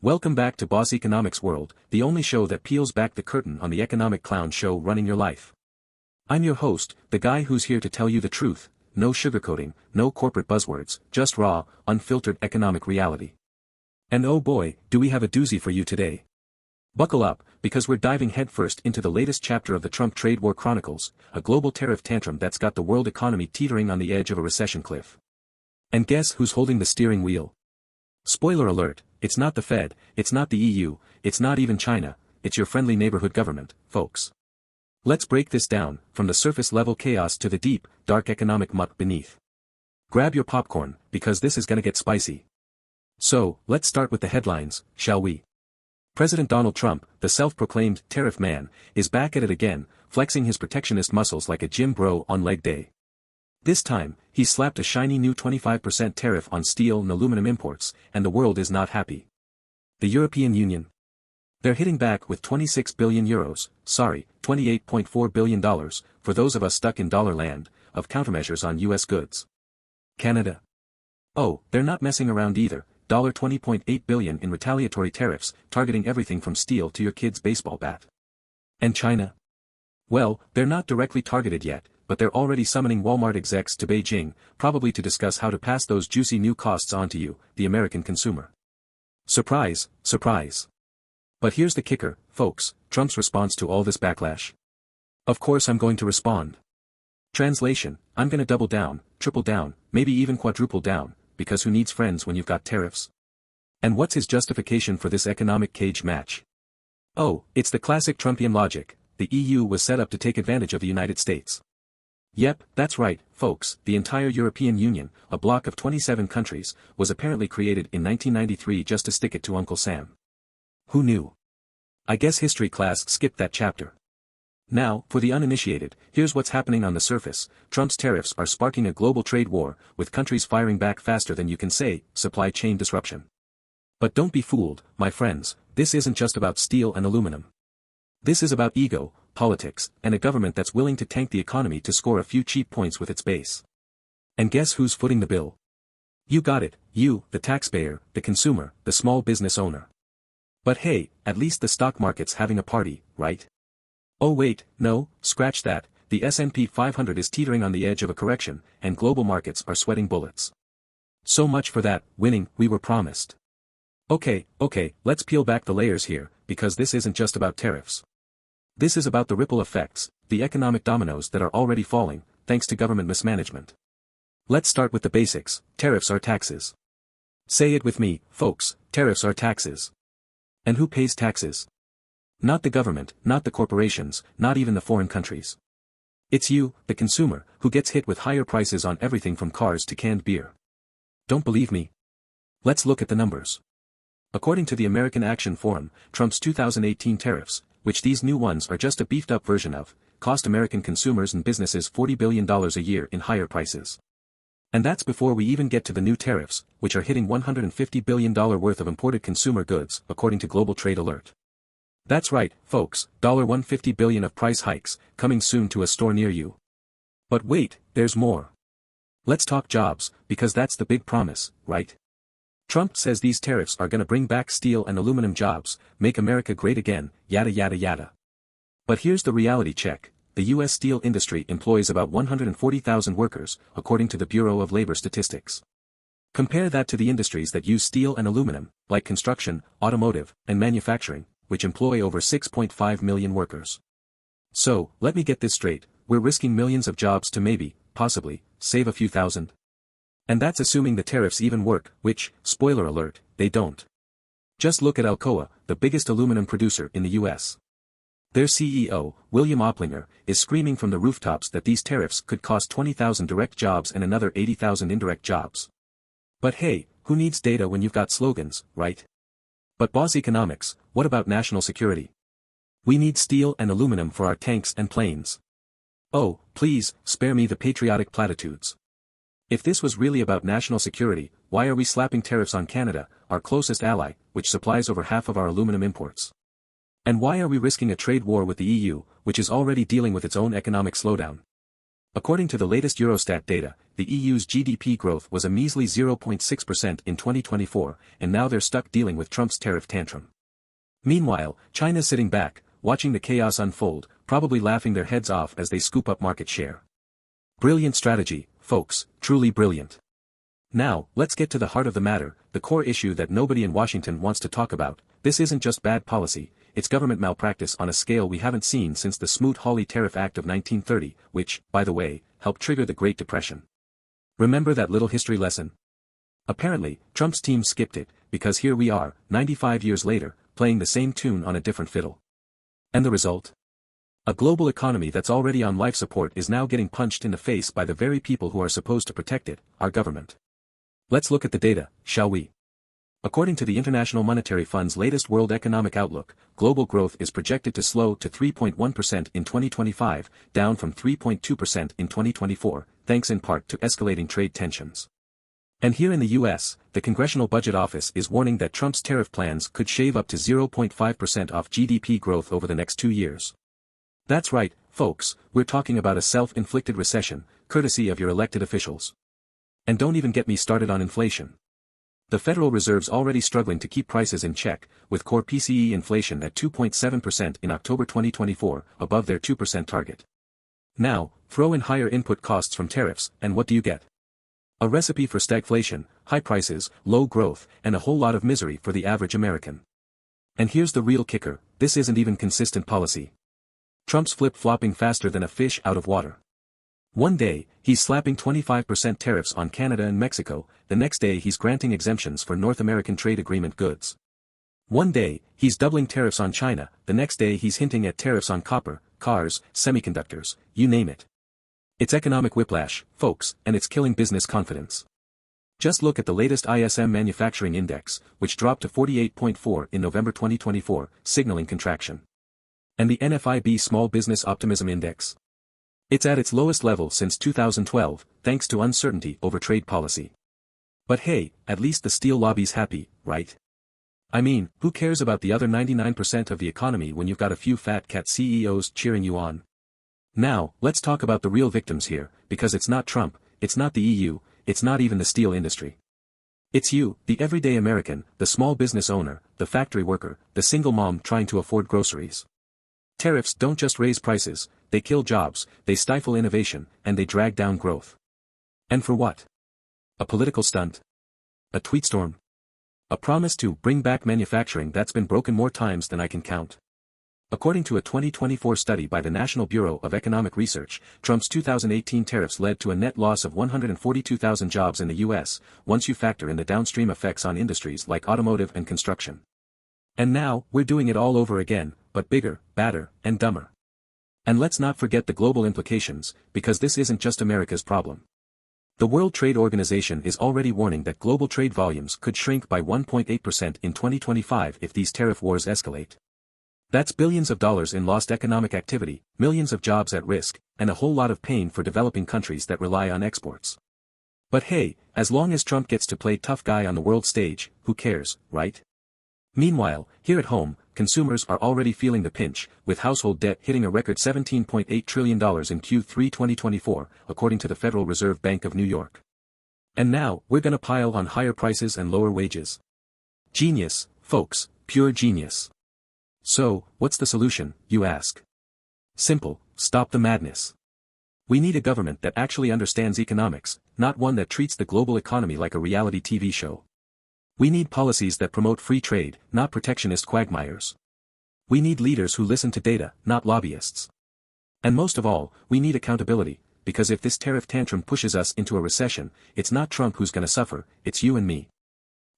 Welcome back to Boss Economics World, the only show that peels back the curtain on the economic clown show running your life. I'm your host, the guy who's here to tell you the truth, no sugarcoating, no corporate buzzwords, just raw, unfiltered economic reality. And oh boy, do we have a doozy for you today. Buckle up, because we're diving headfirst into the latest chapter of the Trump trade war chronicles, a global tariff tantrum that's got the world economy teetering on the edge of a recession cliff. And guess who's holding the steering wheel? Spoiler alert, it's not the Fed, it's not the EU, it's not even China, it's your friendly neighborhood government, folks. Let's break this down, from the surface-level chaos to the deep, dark economic muck beneath. Grab your popcorn, because this is gonna get spicy. So, let's start with the headlines, shall we? President Donald Trump, the self-proclaimed Tariff Man, is back at it again, flexing his protectionist muscles like a gym bro on leg day. This time, he's slapped a shiny new 25% tariff on steel and aluminum imports, and the world is not happy. The European Union? They're hitting back with 26 billion euros, $28.4 billion, for those of us stuck in dollar land, of countermeasures on US goods. Canada? Oh, they're not messing around either, $20.8 billion in retaliatory tariffs, targeting everything from steel to your kid's baseball bat. And China? Well, they're not directly targeted yet, but they're already summoning Walmart execs to Beijing, probably to discuss how to pass those juicy new costs on to you, the American consumer. Surprise, surprise. But here's the kicker, folks, Trump's response to all this backlash. Of course I'm going to respond. Translation, I'm gonna double down, triple down, maybe even quadruple down, because who needs friends when you've got tariffs? And what's his justification for this economic cage match? Oh, it's the classic Trumpian logic, the EU was set up to take advantage of the United States. Yep, that's right, folks, the entire European Union, a bloc of 27 countries, was apparently created in 1993 just to stick it to Uncle Sam. Who knew? I guess history class skipped that chapter. Now, for the uninitiated, here's what's happening on the surface. Trump's tariffs are sparking a global trade war, with countries firing back faster than you can say, supply chain disruption. But don't be fooled, my friends, this isn't just about steel and aluminum. This is about ego, politics, and a government that's willing to tank the economy to score a few cheap points with its base. And guess who's footing the bill? You got it, you, the taxpayer, the consumer, the small business owner. But hey, at least the stock market's having a party, right? Oh wait, no, scratch that, the S&P 500 is teetering on the edge of a correction, and global markets are sweating bullets. So much for that winning we were promised. Okay, let's peel back the layers here, because this isn't just about tariffs. This is about the ripple effects, the economic dominoes that are already falling, thanks to government mismanagement. Let's start with the basics, tariffs are taxes. Say it with me, folks, tariffs are taxes. And who pays taxes? Not the government, not the corporations, not even the foreign countries. It's you, the consumer, who gets hit with higher prices on everything from cars to canned beer. Don't believe me? Let's look at the numbers. According to the American Action Forum, Trump's 2018 tariffs, which these new ones are just a beefed-up version of, cost American consumers and businesses $40 billion a year in higher prices. And that's before we even get to the new tariffs, which are hitting $150 billion worth of imported consumer goods, according to Global Trade Alert. That's right, folks, $150 billion of price hikes, coming soon to a store near you. But wait, there's more. Let's talk jobs, because that's the big promise, right? Trump says these tariffs are gonna bring back steel and aluminum jobs, make America great again, yada yada yada. But here's the reality check, the US steel industry employs about 140,000 workers, according to the Bureau of Labor Statistics. Compare that to the industries that use steel and aluminum, like construction, automotive, and manufacturing, which employ over 6.5 million workers. So, let me get this straight, we're risking millions of jobs to maybe, possibly, save a few thousand. And that's assuming the tariffs even work, which, spoiler alert, they don't. Just look at Alcoa, the biggest aluminum producer in the US. Their CEO, William Oplinger, is screaming from the rooftops that these tariffs could cost 20,000 direct jobs and another 80,000 indirect jobs. But hey, who needs data when you've got slogans, right? But boss economics, what about national security? We need steel and aluminum for our tanks and planes. Oh, please, spare me the patriotic platitudes. If this was really about national security, why are we slapping tariffs on Canada, our closest ally, which supplies over half of our aluminum imports? And why are we risking a trade war with the EU, which is already dealing with its own economic slowdown? According to the latest Eurostat data, the EU's GDP growth was a measly 0.6% in 2024, and now they're stuck dealing with Trump's tariff tantrum. Meanwhile, China's sitting back, watching the chaos unfold, probably laughing their heads off as they scoop up market share. Brilliant strategy, folks, truly brilliant. Now, let's get to the heart of the matter, the core issue that nobody in Washington wants to talk about. This isn't just bad policy, it's government malpractice on a scale we haven't seen since the Smoot-Hawley Tariff Act of 1930, which, by the way, helped trigger the Great Depression. Remember that little history lesson? Apparently, Trump's team skipped it, because here we are, 95 years later, playing the same tune on a different fiddle. And the result? A global economy that's already on life support is now getting punched in the face by the very people who are supposed to protect it, our government. Let's look at the data, shall we? According to the International Monetary Fund's latest World Economic Outlook, global growth is projected to slow to 3.1% in 2025, down from 3.2% in 2024, thanks in part to escalating trade tensions. And here in the US, the Congressional Budget Office is warning that Trump's tariff plans could shave up to 0.5% off GDP growth over the next 2 years. That's right, folks, we're talking about a self-inflicted recession, courtesy of your elected officials. And don't even get me started on inflation. The Federal Reserve's already struggling to keep prices in check, with core PCE inflation at 2.7% in October 2024, above their 2% target. Now, throw in higher input costs from tariffs, and what do you get? A recipe for stagflation, high prices, low growth, and a whole lot of misery for the average American. And here's the real kicker, this isn't even consistent policy. Trump's flip-flopping faster than a fish out of water. One day, he's slapping 25% tariffs on Canada and Mexico, the next day he's granting exemptions for North American trade agreement goods. One day, he's doubling tariffs on China, the next day he's hinting at tariffs on copper, cars, semiconductors, you name it. It's economic whiplash, folks, and it's killing business confidence. Just look at the latest ISM Manufacturing Index, which dropped to 48.4 in November 2024, signaling contraction. And the NFIB Small Business Optimism Index? It's at its lowest level since 2012, thanks to uncertainty over trade policy. But hey, at least the steel lobby's happy, right? I mean, who cares about the other 99% of the economy when you've got a few fat cat CEOs cheering you on? Now, let's talk about the real victims here, because it's not Trump, it's not the EU, it's not even the steel industry. It's you, the everyday American, the small business owner, the factory worker, the single mom trying to afford groceries. Tariffs don't just raise prices, they kill jobs, they stifle innovation, and they drag down growth. And for what? A political stunt? A tweet storm? A promise to bring back manufacturing that's been broken more times than I can count. According to a 2024 study by the National Bureau of Economic Research, Trump's 2018 tariffs led to a net loss of 142,000 jobs in the US, once you factor in the downstream effects on industries like automotive and construction. And now, we're doing it all over again, but bigger, badder, and dumber. And let's not forget the global implications, because this isn't just America's problem. The World Trade Organization is already warning that global trade volumes could shrink by 1.8% in 2025 if these tariff wars escalate. That's billions of dollars in lost economic activity, millions of jobs at risk, and a whole lot of pain for developing countries that rely on exports. But hey, as long as Trump gets to play tough guy on the world stage, who cares, right? Meanwhile, here at home, consumers are already feeling the pinch, with household debt hitting a record $17.8 trillion in Q3 2024, according to the Federal Reserve Bank of New York. And now, we're gonna pile on higher prices and lower wages. Genius, folks, pure genius. So, what's the solution, you ask? Simple, stop the madness. We need a government that actually understands economics, not one that treats the global economy like a reality TV show. We need policies that promote free trade, not protectionist quagmires. We need leaders who listen to data, not lobbyists. And most of all, we need accountability, because if this tariff tantrum pushes us into a recession, it's not Trump who's gonna suffer, it's you and me.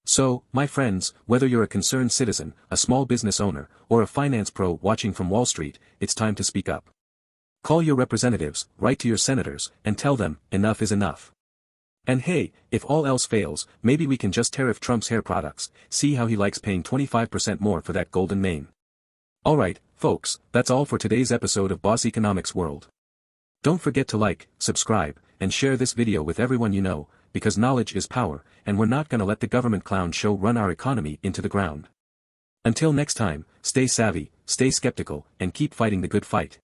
So, my friends, whether you're a concerned citizen, a small business owner, or a finance pro watching from Wall Street, it's time to speak up. Call your representatives, write to your senators, and tell them, enough is enough. And hey, if all else fails, maybe we can just tariff Trump's hair products, see how he likes paying 25% more for that golden mane. Alright, folks, that's all for today's episode of Boss Economics World. Don't forget to like, subscribe, and share this video with everyone you know, because knowledge is power, and we're not gonna let the government clown show run our economy into the ground. Until next time, stay savvy, stay skeptical, and keep fighting the good fight.